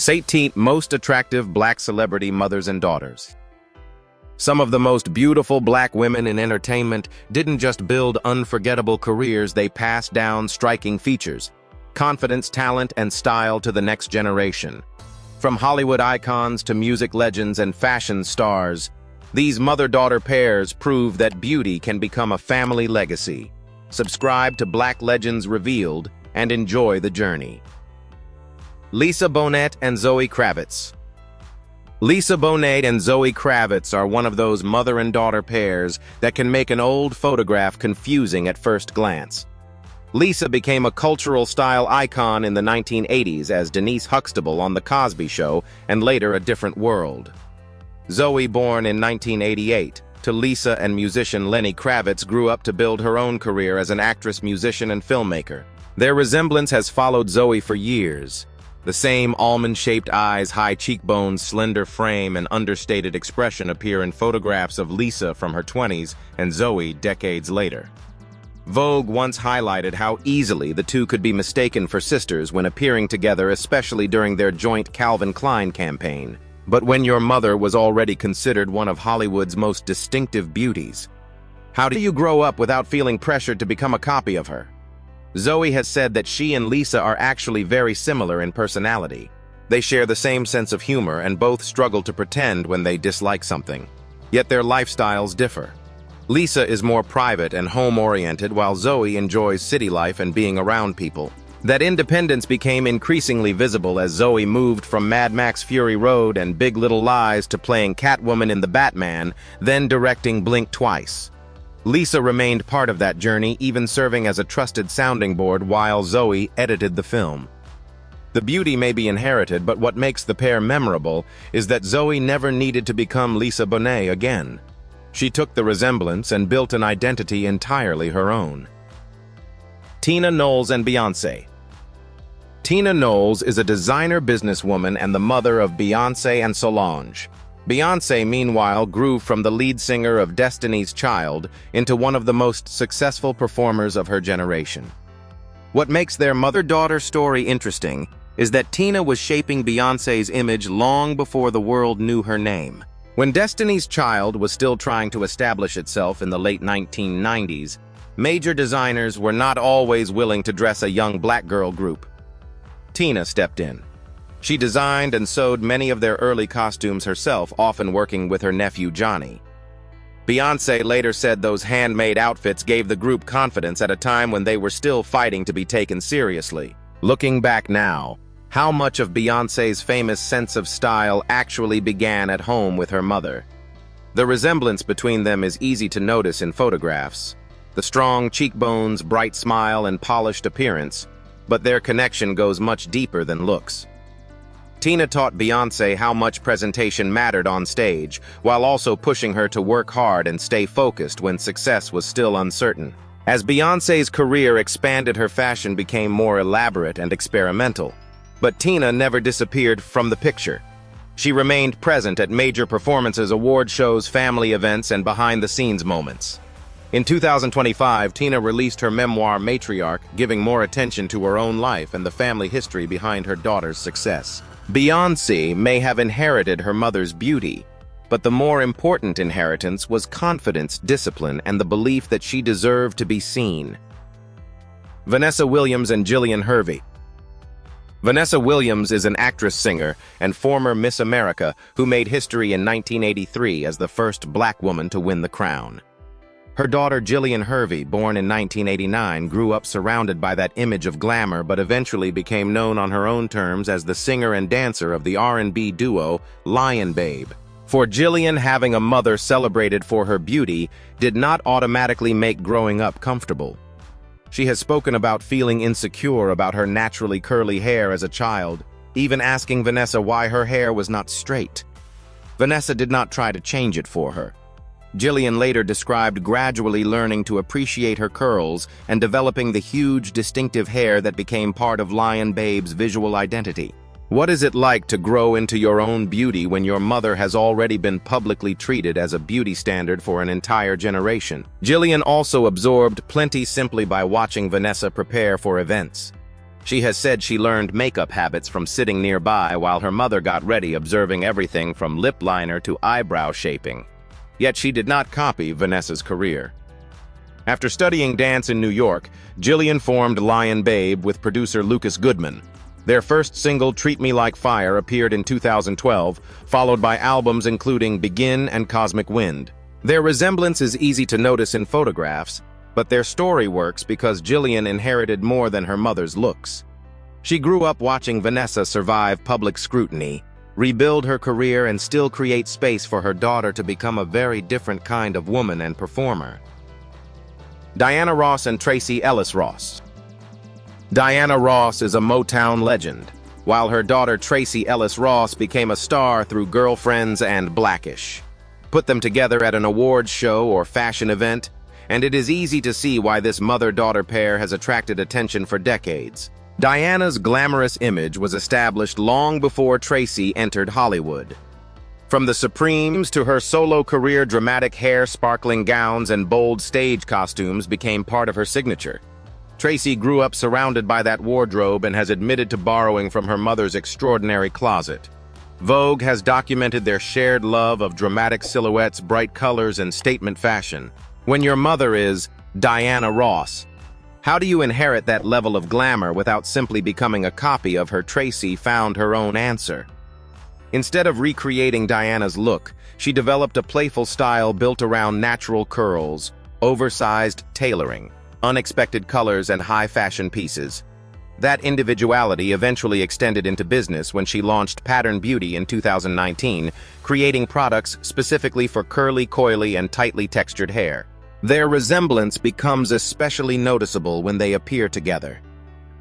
18 most attractive black celebrity mothers and daughters. Some of the most beautiful black women in entertainment didn't just build unforgettable careers, they passed down striking features, confidence, talent, and style to the next generation. From Hollywood icons to music legends and fashion stars, these mother-daughter pairs prove that beauty can become a family legacy. Subscribe to Black Legends Revealed and enjoy the journey. Lisa Bonet and Zoe Kravitz. Lisa Bonet and Zoe Kravitz are one of those mother and daughter pairs that can make an old photograph confusing at first glance. Lisa became a cultural style icon in the 1980s as Denise Huxtable on The Cosby Show and later A Different World. Zoe, born in 1988, to Lisa and musician Lenny Kravitz, grew up to build her own career as an actress, musician, and filmmaker. Their resemblance has followed Zoe for years. The same almond-shaped eyes, high cheekbones, slender frame, and understated expression appear in photographs of Lisa from her 20s and Zoe decades later. Vogue once highlighted how easily the two could be mistaken for sisters when appearing together, especially during their joint Calvin Klein campaign. But when your mother was already considered one of Hollywood's most distinctive beauties, how do you grow up without feeling pressured to become a copy of her? Zoe has said that she and Lisa are actually very similar in personality. They share the same sense of humor and both struggle to pretend when they dislike something. Yet their lifestyles differ. Lisa is more private and home-oriented, while Zoe enjoys city life and being around people. That independence became increasingly visible as Zoe moved from Mad Max Fury Road and Big Little Lies to playing Catwoman in The Batman, then directing Blink Twice. Lisa remained part of that journey, even serving as a trusted sounding board while Zoe edited the film. The beauty may be inherited, but what makes the pair memorable is that Zoe never needed to become Lisa Bonet again. She took the resemblance and built an identity entirely her own. Tina Knowles and Beyoncé. Tina Knowles is a designer businesswoman and the mother of Beyoncé and Solange. Beyoncé, meanwhile, grew from the lead singer of Destiny's Child into one of the most successful performers of her generation. What makes their mother-daughter story interesting is that Tina was shaping Beyoncé's image long before the world knew her name. When Destiny's Child was still trying to establish itself in the late 1990s, major designers were not always willing to dress a young black girl group. Tina stepped in. She designed and sewed many of their early costumes herself, often working with her nephew Johnny. Beyoncé later said those handmade outfits gave the group confidence at a time when they were still fighting to be taken seriously. Looking back now, how much of Beyoncé's famous sense of style actually began at home with her mother? The resemblance between them is easy to notice in photographs. The strong cheekbones, bright smile, and polished appearance, but their connection goes much deeper than looks. Tina taught Beyoncé how much presentation mattered on stage, while also pushing her to work hard and stay focused when success was still uncertain. As Beyoncé's career expanded, her fashion became more elaborate and experimental. But Tina never disappeared from the picture. She remained present at major performances, award shows, family events, and behind-the-scenes moments. In 2025, Tina released her memoir, Matriarch, giving more attention to her own life and the family history behind her daughter's success. Beyoncé may have inherited her mother's beauty, but the more important inheritance was confidence, discipline, and the belief that she deserved to be seen. Vanessa Williams and Jillian Harvey. Vanessa Williams is an actress, singer, and former Miss America who made history in 1983 as the first black woman to win the crown. Her daughter Jillian Harvey, born in 1989, grew up surrounded by that image of glamour but eventually became known on her own terms as the singer and dancer of the R&B duo Lion Babe. For Jillian, having a mother celebrated for her beauty did not automatically make growing up comfortable. She has spoken about feeling insecure about her naturally curly hair as a child, even asking Vanessa why her hair was not straight. Vanessa did not try to change it for her. Jillian later described gradually learning to appreciate her curls and developing the huge, distinctive hair that became part of Lion Babe's visual identity. What is it like to grow into your own beauty when your mother has already been publicly treated as a beauty standard for an entire generation? Jillian also absorbed plenty simply by watching Vanessa prepare for events. She has said she learned makeup habits from sitting nearby while her mother got ready, observing everything from lip liner to eyebrow shaping. Yet she did not copy Vanessa's career. After studying dance in New York, Jillian formed Lion Babe with producer Lucas Goodman. Their first single, Treat Me Like Fire, appeared in 2012, followed by albums including Begin and Cosmic Wind. Their resemblance is easy to notice in photographs, but their story works because Jillian inherited more than her mother's looks. She grew up watching Vanessa survive public scrutiny, rebuild her career, and still create space for her daughter to become a very different kind of woman and performer. Diana Ross and Tracee Ellis Ross. Diana Ross is a Motown legend, while her daughter Tracee Ellis Ross became a star through Girlfriends and Blackish. Put them together at an awards show or fashion event, and it is easy to see why this mother-daughter pair has attracted attention for decades. Diana's glamorous image was established long before Tracee entered Hollywood. From the Supremes to her solo career, dramatic hair, sparkling gowns, and bold stage costumes became part of her signature. Tracee grew up surrounded by that wardrobe and has admitted to borrowing from her mother's extraordinary closet. Vogue has documented their shared love of dramatic silhouettes, bright colors, and statement fashion. When your mother is Diana Ross, how do you inherit that level of glamour without simply becoming a copy of her? Tracee found her own answer. Instead of recreating Diana's look, she developed a playful style built around natural curls, oversized tailoring, unexpected colors, and high-fashion pieces. That individuality eventually extended into business when she launched Pattern Beauty in 2019, creating products specifically for curly, coily, and tightly textured hair. Their resemblance becomes especially noticeable when they appear together.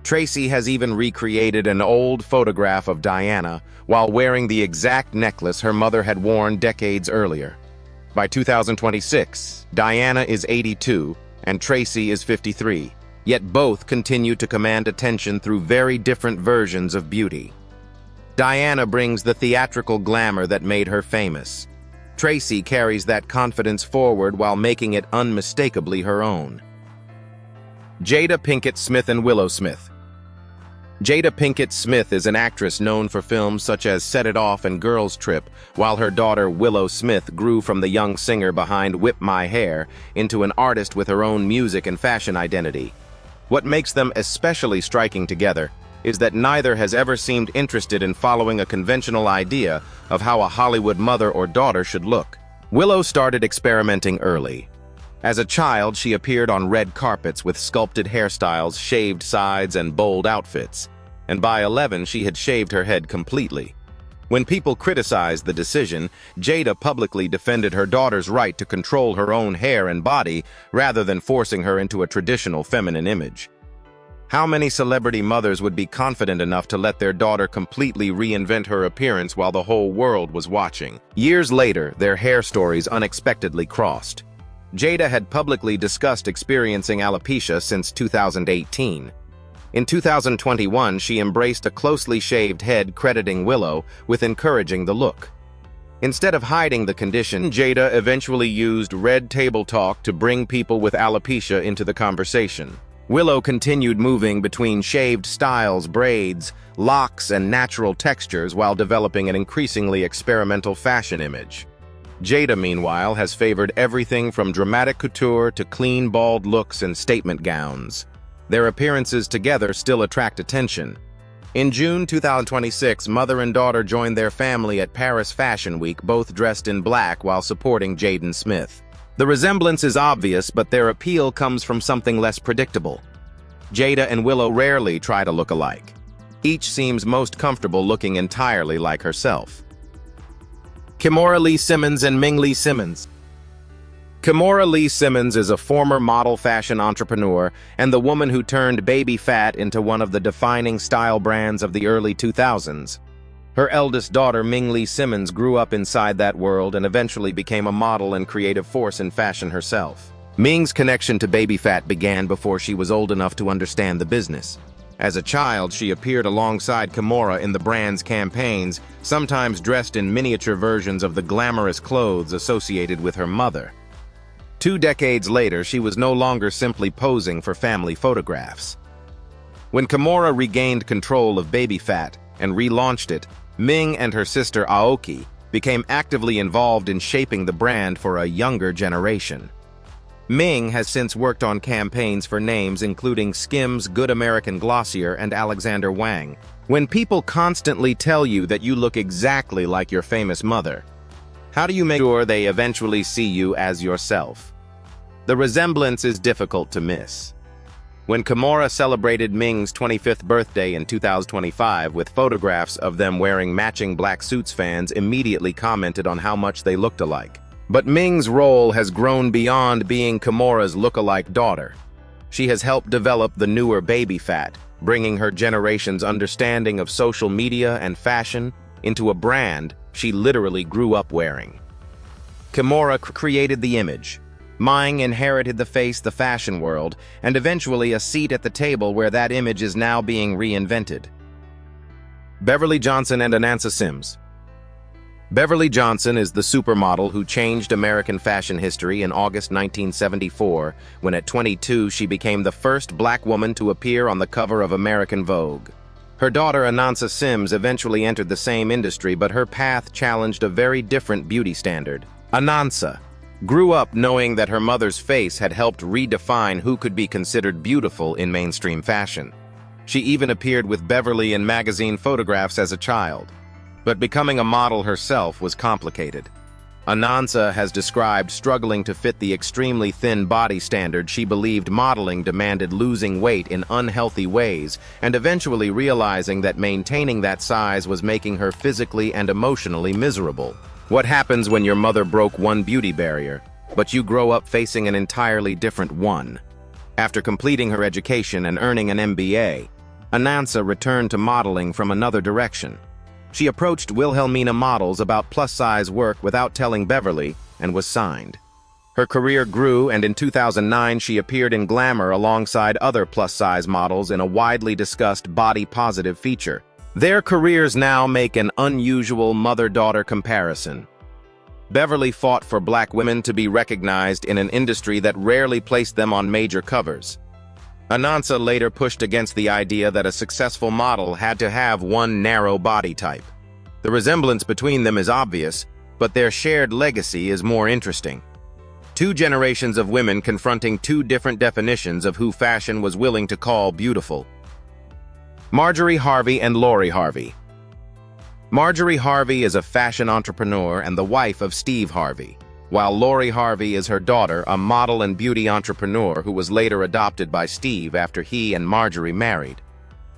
Tracee has even recreated an old photograph of Diana while wearing the exact necklace her mother had worn decades earlier. By 2026, Diana is 82 and Tracee is 53, yet both continue to command attention through very different versions of beauty. Diana brings the theatrical glamour that made her famous. Tracee carries that confidence forward while making it unmistakably her own. Jada Pinkett Smith and Willow Smith. Jada Pinkett Smith is an actress known for films such as Set It Off and Girls Trip, while her daughter Willow Smith grew from the young singer behind Whip My Hair into an artist with her own music and fashion identity. What makes them especially striking together is that neither has ever seemed interested in following a conventional idea of how a Hollywood mother or daughter should look. Willow started experimenting early. As a child, she appeared on red carpets with sculpted hairstyles, shaved sides, and bold outfits. And by 11, she had shaved her head completely. When people criticized the decision, Jada publicly defended her daughter's right to control her own hair and body rather than forcing her into a traditional feminine image. How many celebrity mothers would be confident enough to let their daughter completely reinvent her appearance while the whole world was watching? Years later, their hair stories unexpectedly crossed. Jada had publicly discussed experiencing alopecia since 2018. In 2021, she embraced a closely shaved head, crediting Willow with encouraging the look. Instead of hiding the condition, Jada eventually used Red Table Talk to bring people with alopecia into the conversation. Willow continued moving between shaved styles, braids, locks, and natural textures while developing an increasingly experimental fashion image. Jada, meanwhile, has favored everything from dramatic couture to clean, bald looks and statement gowns. Their appearances together still attract attention. In June 2026, mother and daughter joined their family at Paris Fashion Week, both dressed in black while supporting Jaden Smith. The resemblance is obvious, but their appeal comes from something less predictable. Jada and Willow rarely try to look alike. Each seems most comfortable looking entirely like herself. Kimora Lee Simmons and Ming Lee Simmons. Kimora Lee Simmons is a former model fashion entrepreneur and the woman who turned baby fat into one of the defining style brands of the early 2000s. Her eldest daughter, Ming Lee Simmons, grew up inside that world and eventually became a model and creative force in fashion herself. Ming's connection to baby fat began before she was old enough to understand the business. As a child, she appeared alongside Kimora in the brand's campaigns, sometimes dressed in miniature versions of the glamorous clothes associated with her mother. 2 decades later, she was no longer simply posing for family photographs. When Kimura regained control of baby fat and relaunched it, Ming and her sister Aoki became actively involved in shaping the brand for a younger generation. Ming has since worked on campaigns for names including Skims, Good American Glossier, and Alexander Wang. When people constantly tell you that you look exactly like your famous mother, how do you make sure they eventually see you as yourself? The resemblance is difficult to miss. When Kimura celebrated Ming's 25th birthday in 2025 with photographs of them wearing matching black suits, fans immediately commented on how much they looked alike. But Ming's role has grown beyond being Kimura's look-alike daughter. She has helped develop the newer baby fat, bringing her generation's understanding of social media and fashion into a brand she literally grew up wearing. Kimura created the image. Ming inherited the face, the fashion world, and eventually a seat at the table where that image is now being reinvented. Beverly Johnson and Anansa Sims. Beverly Johnson is the supermodel who changed American fashion history in August 1974, when at 22 she became the first black woman to appear on the cover of American Vogue. Her daughter Anansa Sims eventually entered the same industry, but her path challenged a very different beauty standard. Anansa grew up knowing that her mother's face had helped redefine who could be considered beautiful in mainstream fashion. She even appeared with Beverly in magazine photographs as a child. But becoming a model herself was complicated. Anansa has described struggling to fit the extremely thin body standard she believed modeling demanded, losing weight in unhealthy ways, and eventually realizing that maintaining that size was making her physically and emotionally miserable. What happens when your mother broke one beauty barrier, but you grow up facing an entirely different one? After completing her education and earning an MBA, Anansa returned to modeling from another direction. She approached Wilhelmina Models about plus-size work without telling Beverly and was signed. Her career grew, and in 2009 she appeared in Glamour alongside other plus-size models in a widely discussed body-positive feature. Their careers now make an unusual mother-daughter comparison. Beverly fought for black women to be recognized in an industry that rarely placed them on major covers. Anansa later pushed against the idea that a successful model had to have one narrow body type. The resemblance between them is obvious, but their shared legacy is more interesting. Two generations of women confronting two different definitions of who fashion was willing to call beautiful. Marjorie Harvey and Lori Harvey. Marjorie Harvey is a fashion entrepreneur and the wife of Steve Harvey, while Lori Harvey is her daughter, a model and beauty entrepreneur who was later adopted by Steve after he and Marjorie married.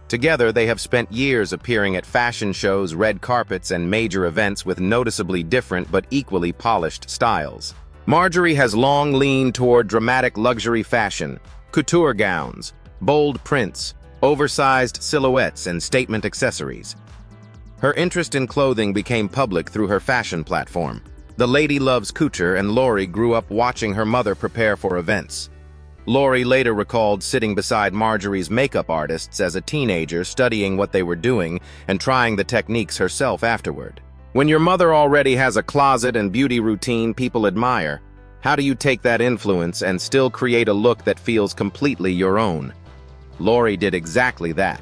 Together, they have spent years appearing at fashion shows, red carpets, and major events with noticeably different but equally polished styles. Marjorie has long leaned toward dramatic luxury fashion, couture gowns, bold prints, oversized silhouettes, and statement accessories. Her interest in clothing became public through her fashion platform. The Lady Loves Couture, and Lori grew up watching her mother prepare for events. Lori later recalled sitting beside Marjorie's makeup artists as a teenager, studying what they were doing and trying the techniques herself afterward. When your mother already has a closet and beauty routine people admire, how do you take that influence and still create a look that feels completely your own? Lori did exactly that.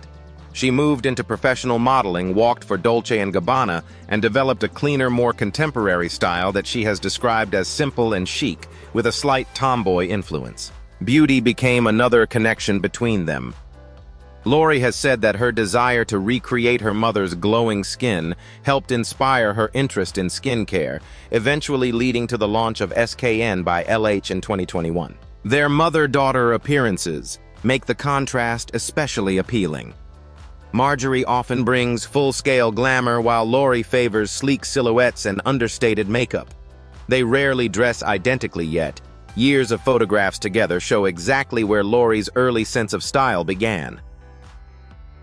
She moved into professional modeling, walked for Dolce & Gabbana, and developed a cleaner, more contemporary style that she has described as simple and chic, with a slight tomboy influence. Beauty became another connection between them. Lori has said that her desire to recreate her mother's glowing skin helped inspire her interest in skincare, eventually leading to the launch of SKN by LH in 2021. Their mother-daughter appearances make the contrast especially appealing. Marjorie often brings full-scale glamour while Lori favors sleek silhouettes and understated makeup. They rarely dress identically yet. Years of photographs together show exactly where Lori's early sense of style began.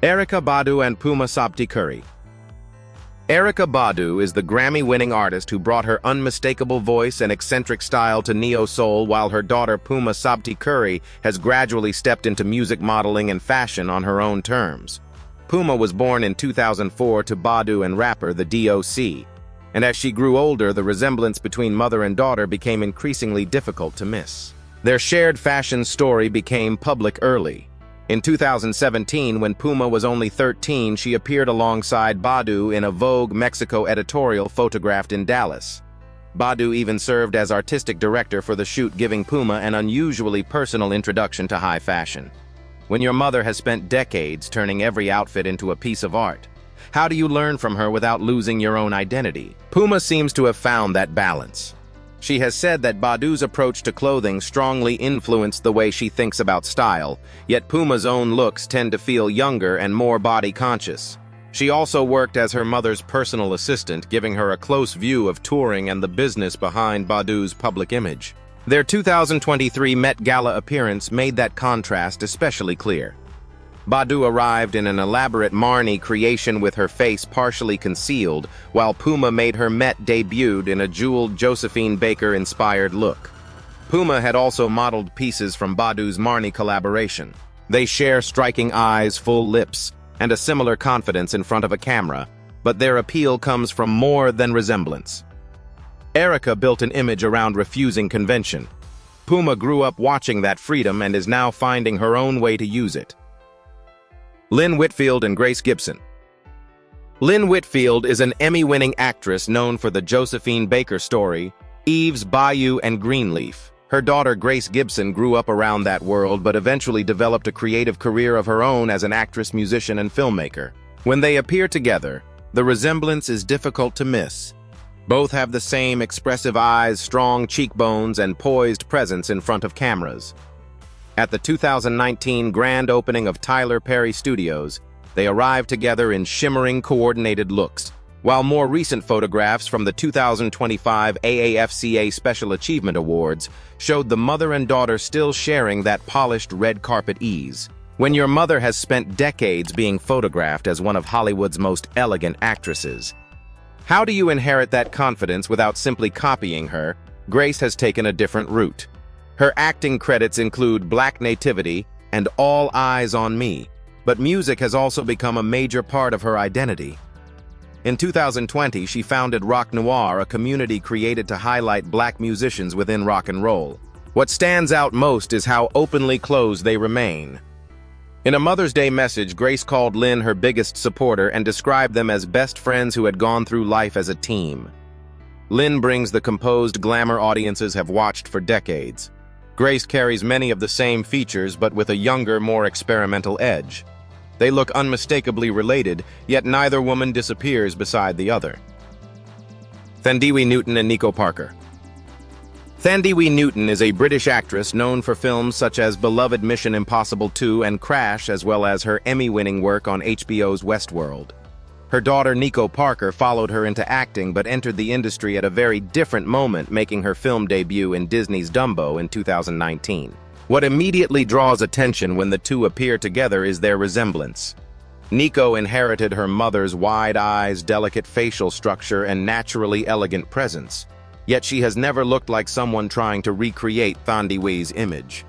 Erykah Badu and Puma Sabti Curry. Erykah Badu is the Grammy-winning artist who brought her unmistakable voice and eccentric style to neo-soul, while her daughter Puma Sabti Curry has gradually stepped into music modeling and fashion on her own terms. Puma was born in 2004 to Badu and rapper the DOC, and as she grew older, the resemblance between mother and daughter became increasingly difficult to miss. Their shared fashion story became public early. In 2017, when Puma was only 13, she appeared alongside Badu in a Vogue Mexico editorial photographed in Dallas. Badu even served as artistic director for the shoot, giving Puma an unusually personal introduction to high fashion. When your mother has spent decades turning every outfit into a piece of art, how do you learn from her without losing your own identity? Puma seems to have found that balance. She has said that Badu's approach to clothing strongly influenced the way she thinks about style, yet Puma's own looks tend to feel younger and more body-conscious. She also worked as her mother's personal assistant, giving her a close view of touring and the business behind Badu's public image. Their 2023 Met Gala appearance made that contrast especially clear. Badu arrived in an elaborate Marni creation with her face partially concealed, while Puma made her Met debuted in a jeweled Josephine Baker-inspired look. Puma had also modeled pieces from Badu's Marni collaboration. They share striking eyes, full lips, and a similar confidence in front of a camera, but their appeal comes from more than resemblance. Erica built an image around refusing convention. Puma grew up watching that freedom and is now finding her own way to use it. Lynn Whitfield and Grace Gibson. Lynn Whitfield is an Emmy-winning actress known for the Josephine Baker story, Eve's Bayou and Greenleaf. Her daughter Grace Gibson grew up around that world but eventually developed a creative career of her own as an actress, musician, and filmmaker. When they appear together, the resemblance is difficult to miss. Both have the same expressive eyes, strong cheekbones, and poised presence in front of cameras. At the 2019 grand opening of Tyler Perry Studios, they arrived together in shimmering, coordinated looks, while more recent photographs from the 2025 AAFCA Special Achievement Awards showed the mother and daughter still sharing that polished red carpet ease. When your mother has spent decades being photographed as one of Hollywood's most elegant actresses, how do you inherit that confidence without simply copying her? Grace has taken a different route. Her acting credits include Black Nativity and All Eyes on Me, but music has also become a major part of her identity. In 2020, she founded Rock Noir, a community created to highlight Black musicians within rock and roll. What stands out most is how openly closed they remain. In a Mother's Day message, Grace called Lynn her biggest supporter and described them as best friends who had gone through life as a team. Lynn brings the composed glamour audiences have watched for decades. Grace carries many of the same features, but with a younger, more experimental edge. They look unmistakably related, yet neither woman disappears beside the other. Thandiwe Newton and Nico Parker. Thandiwe Newton is a British actress known for films such as beloved Mission Impossible 2 and Crash, as well as her Emmy-winning work on HBO's Westworld. Her daughter Nico Parker followed her into acting but entered the industry at a very different moment, making her film debut in Disney's Dumbo in 2019. What immediately draws attention when the two appear together is their resemblance. Nico inherited her mother's wide eyes, delicate facial structure, and naturally elegant presence. Yet she has never looked like someone trying to recreate Thandiwe's image.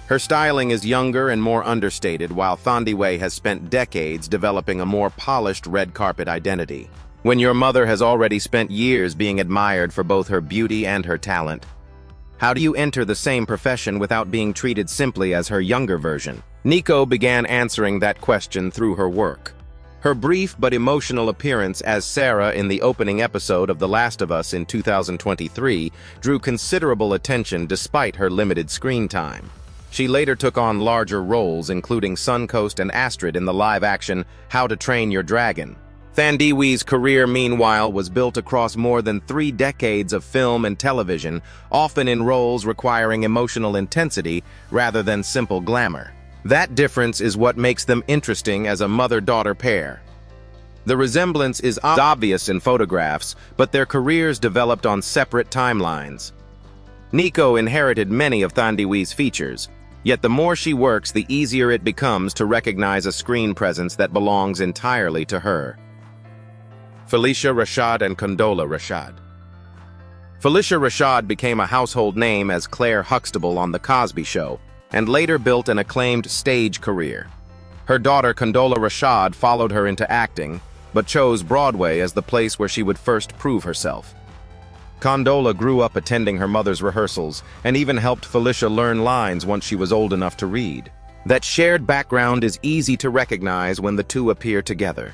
Her styling is younger and more understated, while Thandiwe has spent decades developing a more polished red carpet identity. When your mother has already spent years being admired for both her beauty and her talent, how do you enter the same profession without being treated simply as her younger version? Nico began answering that question through her work. Her brief but emotional appearance as Sarah in the opening episode of The Last of Us in 2023 drew considerable attention despite her limited screen time. She later took on larger roles, including Suncoast and Astrid in the live-action How to Train Your Dragon. Thandiwe's career, meanwhile, was built across more than 3 decades of film and television, often in roles requiring emotional intensity rather than simple glamour. That difference is what makes them interesting as a mother-daughter pair. The resemblance is obvious in photographs, but their careers developed on separate timelines. Nico inherited many of Thandiwe's features, yet the more she works, the easier it becomes to recognize a screen presence that belongs entirely to her. Phylicia Rashad and Condola Rashad. Phylicia Rashad became a household name as Claire Huxtable on The Cosby Show, and later built an acclaimed stage career. Her daughter Condola Rashad followed her into acting, but chose Broadway as the place where she would first prove herself. Condola grew up attending her mother's rehearsals and even helped Phylicia learn lines once she was old enough to read. That shared background is easy to recognize when the two appear together.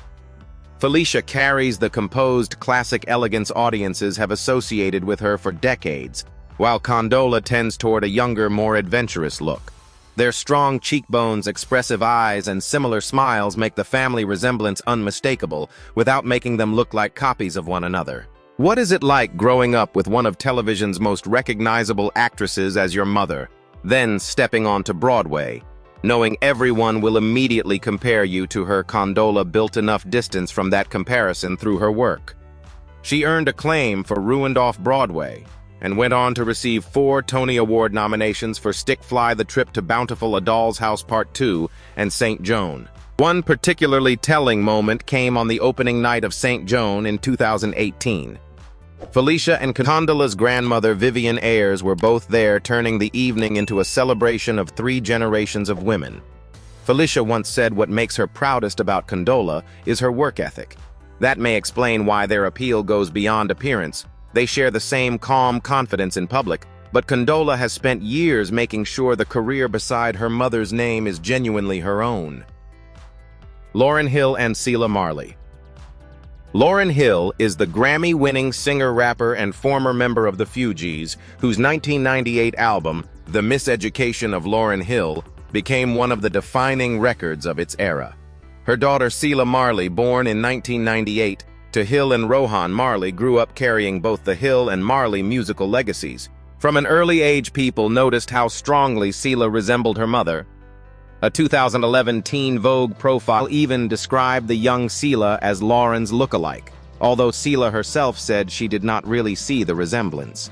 Felicia carries the composed, classic elegance audiences have associated with her for decades, while Condola tends toward a younger, more adventurous look. Their strong cheekbones, expressive eyes, and similar smiles make the family resemblance unmistakable, without making them look like copies of one another. What is it like growing up with one of television's most recognizable actresses as your mother, then stepping onto Broadway, knowing everyone will immediately compare you to her? Condola built enough distance from that comparison through her work. She earned acclaim for Ruined Off Broadway, and went on to receive 4 Tony Award nominations for Stick Fly, The Trip to Bountiful, A Doll's House Part 2, and St. Joan. One particularly telling moment came on the opening night of St. Joan in 2018. Felicia and Condola's grandmother Vivian Ayers were both there, turning the evening into a celebration of 3 generations of women. Felicia once said what makes her proudest about Condola is her work ethic. That may explain why their appeal goes beyond appearance. They share the same calm confidence in public, but Condola has spent years making sure the career beside her mother's name is genuinely her own. Lauryn Hill and Sheila Marley. Lauryn Hill is the Grammy-winning singer-rapper and former member of the Fugees, whose 1998 album, The Miseducation of Lauryn Hill, became one of the defining records of its era. Her daughter Sheila Marley, born in 1998, to Hill and Rohan Marley, grew up carrying both the Hill and Marley musical legacies. From an early age, people noticed how strongly Sheila resembled her mother. A 2011 Teen Vogue profile even described the young Sheila as Lauryn's lookalike, although Sheila herself said she did not really see the resemblance.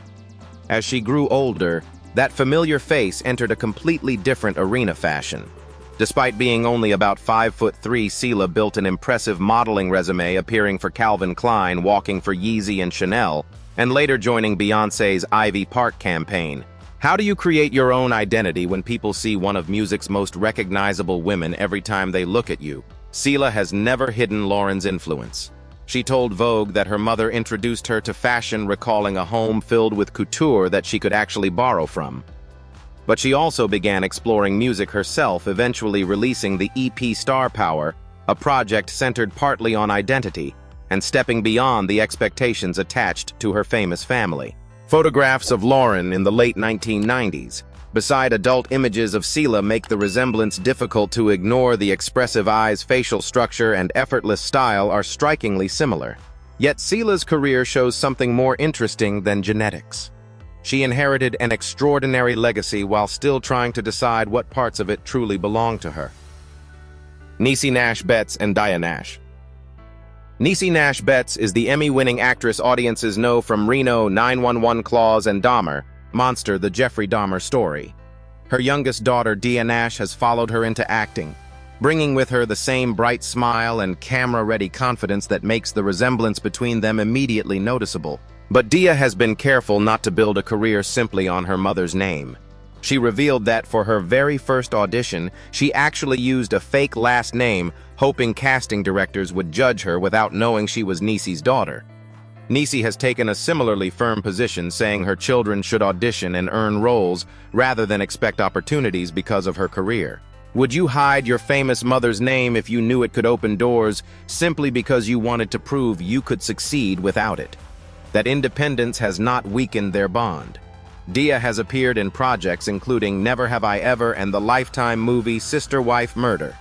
As she grew older, that familiar face entered a completely different arena fashion. Despite being only about 5'3", Sheila built an impressive modeling resume, appearing for Calvin Klein, walking for Yeezy and Chanel, and later joining Beyoncé's Ivy Park campaign. How do you create your own identity when people see one of music's most recognizable women every time they look at you? Sheila has never hidden Lauryn's influence. She told Vogue that her mother introduced her to fashion, recalling a home filled with couture that she could actually borrow from. But she also began exploring music herself, eventually releasing the EP Star Power, a project centered partly on identity, and stepping beyond the expectations attached to her famous family. Photographs of Lauryn in the late 1990s, beside adult images of Sheila, make the resemblance difficult to ignore. The expressive eyes, facial structure, and effortless style are strikingly similar. Yet Sheila's career shows something more interesting than genetics. She inherited an extraordinary legacy while still trying to decide what parts of it truly belong to her. Niecy Nash Betts and Dia Nash. Niecy Nash Betts is the Emmy-winning actress audiences know from Reno, 911 Claws, and Dahmer, Monster, the Jeffrey Dahmer story. Her youngest daughter, Dia Nash, has followed her into acting, bringing with her the same bright smile and camera-ready confidence that makes the resemblance between them immediately noticeable. But Dia has been careful not to build a career simply on her mother's name. She revealed that for her very first audition, she actually used a fake last name, hoping casting directors would judge her without knowing she was Niecy's daughter. Niecy has taken a similarly firm position, saying her children should audition and earn roles rather than expect opportunities because of her career. Would you hide your famous mother's name if you knew it could open doors simply because you wanted to prove you could succeed without it? That independence has not weakened their bond. Dia has appeared in projects including Never Have I Ever and the Lifetime movie Sister Wife Murder.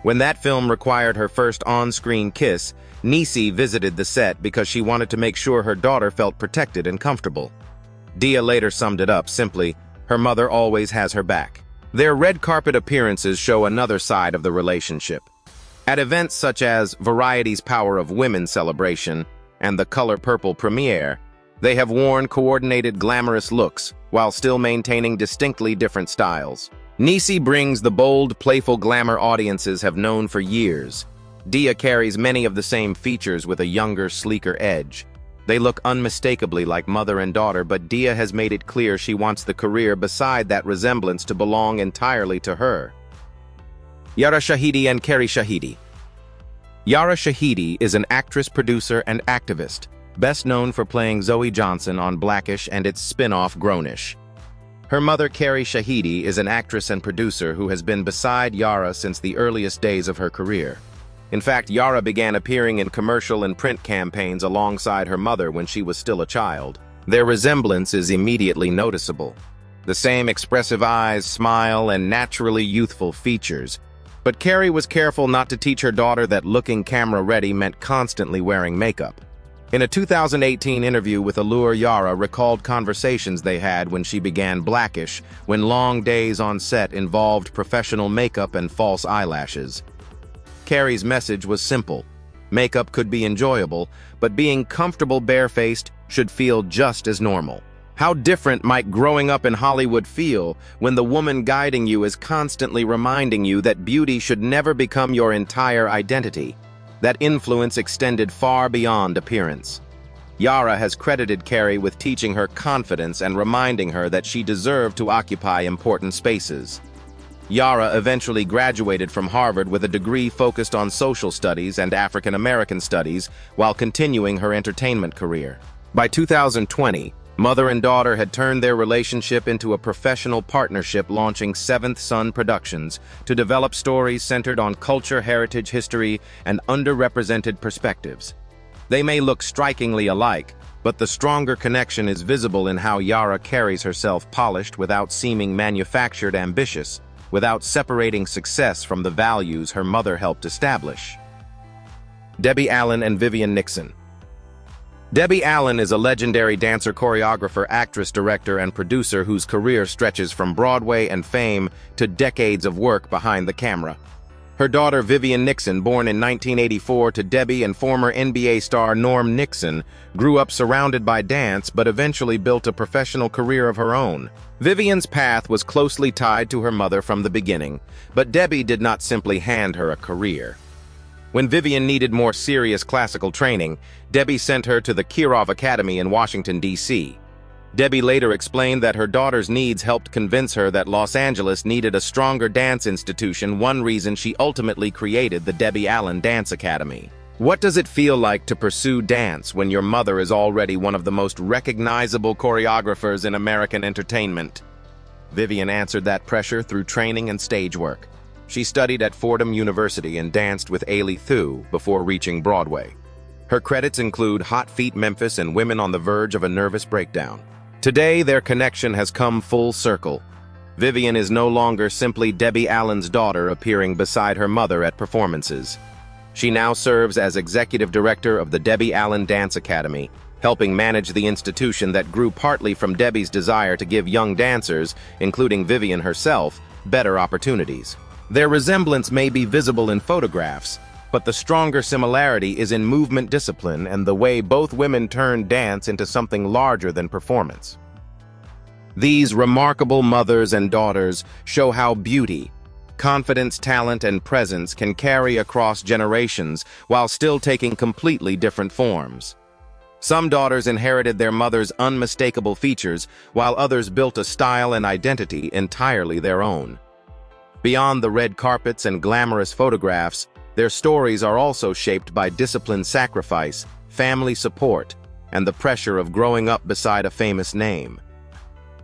When that film required her first on-screen kiss, Niecy visited the set because she wanted to make sure her daughter felt protected and comfortable. Dia later summed it up simply, her mother always has her back. Their red carpet appearances show another side of the relationship. At events such as Variety's Power of Women celebration and the Color Purple premiere, they have worn coordinated, glamorous looks while still maintaining distinctly different styles. Niecy brings the bold, playful glamour audiences have known for years. Dia carries many of the same features with a younger, sleeker edge. They look unmistakably like mother and daughter, but Dia has made it clear she wants the career beside that resemblance to belong entirely to her. Yara Shahidi and Carrie Shahidi. Yara Shahidi is an actress, producer, and activist, best known for playing Zoe Johnson on Blackish and its spin-off Grownish. Her mother, Carrie Shahidi, is an actress and producer who has been beside Yara since the earliest days of her career. In fact, Yara began appearing in commercial and print campaigns alongside her mother when she was still a child. Their resemblance is immediately noticeable. The same expressive eyes, smile, and naturally youthful features. But Carrie was careful not to teach her daughter that looking camera-ready meant constantly wearing makeup. In a 2018 interview with Allure, Yara recalled conversations they had when she began Blackish, when long days on set involved professional makeup and false eyelashes. Carrie's message was simple. Makeup could be enjoyable, but being comfortable barefaced should feel just as normal. How different might growing up in Hollywood feel when the woman guiding you is constantly reminding you that beauty should never become your entire identity? That influence extended far beyond appearance. Yara has credited Carrie with teaching her confidence and reminding her that she deserved to occupy important spaces. Yara eventually graduated from Harvard with a degree focused on social studies and African American studies while continuing her entertainment career. By 2020, mother and daughter had turned their relationship into a professional partnership, launching Seventh Son Productions to develop stories centered on culture, heritage, history, and underrepresented perspectives. They may look strikingly alike, but the stronger connection is visible in how Yara carries herself, polished without seeming manufactured, ambitious, without separating success from the values her mother helped establish. Debbie Allen and Vivian Nixon. Debbie Allen is a legendary dancer, choreographer, actress, director, and producer whose career stretches from Broadway and fame to decades of work behind the camera. Her daughter, Vivian Nixon, born in 1984 to Debbie and former NBA star Norm Nixon, grew up surrounded by dance but eventually built a professional career of her own. Vivian's path was closely tied to her mother from the beginning, but Debbie did not simply hand her a career. When Vivian needed more serious classical training, Debbie sent her to the Kirov Academy in Washington, D.C. Debbie later explained that her daughter's needs helped convince her that Los Angeles needed a stronger dance institution, one reason she ultimately created the Debbie Allen Dance Academy. What does it feel like to pursue dance when your mother is already one of the most recognizable choreographers in American entertainment? Vivian answered that pressure through training and stage work. She studied at Fordham University and danced with Ailey Thu before reaching Broadway. Her credits include Hot Feet Memphis and Women on the Verge of a Nervous Breakdown. Today, their connection has come full circle. Vivian is no longer simply Debbie Allen's daughter appearing beside her mother at performances. She now serves as executive director of the Debbie Allen Dance Academy, helping manage the institution that grew partly from Debbie's desire to give young dancers, including Vivian herself, better opportunities. Their resemblance may be visible in photographs, but the stronger similarity is in movement discipline and the way both women turned dance into something larger than performance. These remarkable mothers and daughters show how beauty, confidence, talent, and presence can carry across generations while still taking completely different forms. Some daughters inherited their mother's unmistakable features, while others built a style and identity entirely their own. Beyond the red carpets and glamorous photographs, their stories are also shaped by disciplined sacrifice, family support, and the pressure of growing up beside a famous name.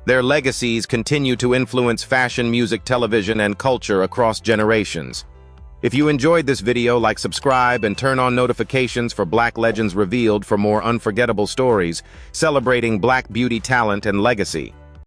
Their legacies continue to influence fashion, music, television, and culture across generations. If you enjoyed this video, like, subscribe, and turn on notifications for Black Legends Revealed for more unforgettable stories celebrating Black beauty, talent, and legacy.